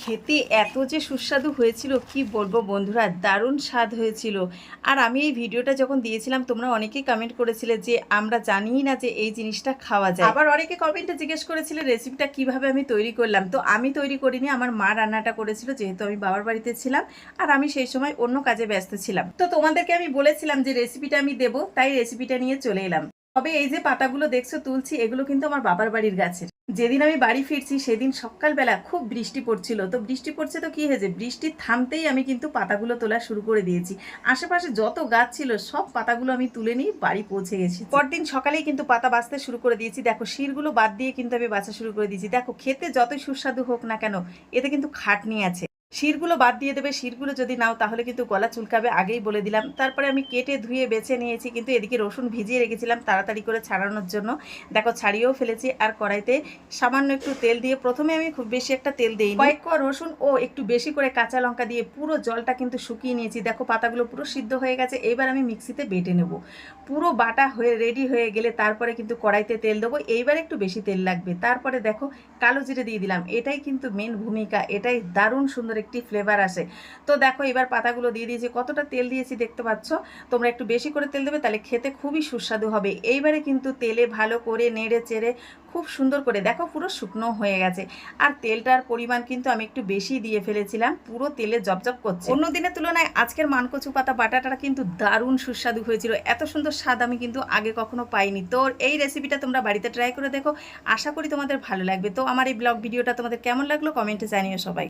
খেতে এত যে সুস্বাদু হয়েছিল কি বলবো বন্ধুরা, দারুণ স্বাদ হয়েছিল। আর আমি এই ভিডিওটা যখন দিয়েছিলাম তোমরা অনেকেই কমেন্ট করেছিলে যে আমরা জানিই না যে এই জিনিসটা খাওয়া যায়। আবার অনেকে কমেন্টে জিজ্ঞেস করেছিলে রেসিপিটা কিভাবে আমি তৈরি করলাম। তো আমি তৈরি করিনি, আমার মা রান্নাটা করেছিল, যেহেতু আমি বাবার বাড়িতে ছিলাম আর আমি সেই সময় অন্য কাজে ব্যস্ত ছিলাম। তো তোমাদেরকে আমি বলেছিলাম যে রেসিপিটা আমি দেবো, তাই রেসিপিটা নিয়ে চলে এলাম। তবে এই যে পাতাগুলো দেখছো তুলছি, এগুলো কিন্তু আমার বাবার বাড়ির গাছের। যেদিন আমি বাড়ি ফিরছি সেদিন সকালবেলা খুব বৃষ্টি পড়ছিল। তো বৃষ্টি পড়ছে তো কি হয়েছে, বৃষ্টি থামতেই আমি কিন্তু পাতাগুলো তোলা শুরু করে দিয়েছি। আশেপাশে যত গাছ ছিল সব পাতাগুলো আমি তুলে নিয়ে বাড়ি পৌঁছে গেছি। পরদিন সকালেই কিন্তু পাতা বাছতে শুরু করে দিয়েছি। দেখো শিরগুলো বাদ দিয়ে কিন্তু আমি বাছা শুরু করে দিয়েছি। দেখো খেতে যতই সুস্বাদু হোক না কেন, এতে কিন্তু খাটনি আছে। শিরগুলো বাদ দিয়ে দেবে, শিরগুলো যদি নাও তাহলে কিন্তু গলা চুলকাবে, আগেই বলে দিলাম। তারপরে আমি কেটে ধুয়ে বেছে নিয়েছি, কিন্তু এদিকে রসুন ভিজিয়ে রেখেছিলাম তাড়াতাড়ি করে ছাড়ানোর জন্য। দেখো ছাড়িয়েও ফেলেছি। আর কড়াইতে সামান্য একটু তেল দিয়ে, প্রথমে আমি খুব বেশি একটা তেল দিই, কয়েক কোয়া রসুন ও একটু বেশি করে কাঁচা লঙ্কা দিয়ে পুরো জলটা কিন্তু শুকিয়ে নিয়েছি। দেখো পাতাগুলো পুরো সিদ্ধ হয়ে গেছে। এবার আমি মিক্সিতে বেটে নেব। পুরো বাটা হয়ে রেডি হয়ে গেলে তারপরে কিন্তু কড়াইতে তেল দেবো। এইবার একটু বেশি তেল লাগবে। তারপরে দেখো কালো জিরে দিয়ে দিলাম। এটাই কিন্তু মেন ভূমিকা, এটাই দারুণ সুন্দর একটি ফ্লেভার আসে। তো দেখো এবার পাতাগুলো দিয়ে দিয়েছি। কতটা তেল দিয়েছি দেখতে পাচ্ছ। তোমরা একটু বেশি করে তেল দেবে, তাহলে খেতে খুবই সুস্বাদু হবে। এইবারে কিন্তু তেলে ভালো করে নেড়ে চেড়ে খুব সুন্দর করে, দেখো পুরো শুকনো হয়ে গেছে। আর তেলটার পরিমাণ কিন্তু আমি একটু বেশি দিয়ে ফেলেছিলাম, পুরো তেলে জবজব করছে। অন্য দিনের তুলনায় আজকের মানকচু পাতা বাটাটা কিন্তু দারুণ সুস্বাদু হয়েছিল। এত সুন্দর স্বাদ আমি কিন্তু আগে কখনো পাইনি। তো এই রেসিপিটা তোমরা বাড়িতে ট্রাই করে দেখো, আশা করি তোমাদের ভালো লাগবে। তো আমার এই ব্লগ ভিডিওটা তোমাদের কেমন লাগলো কমেন্টে জানিও সবাই।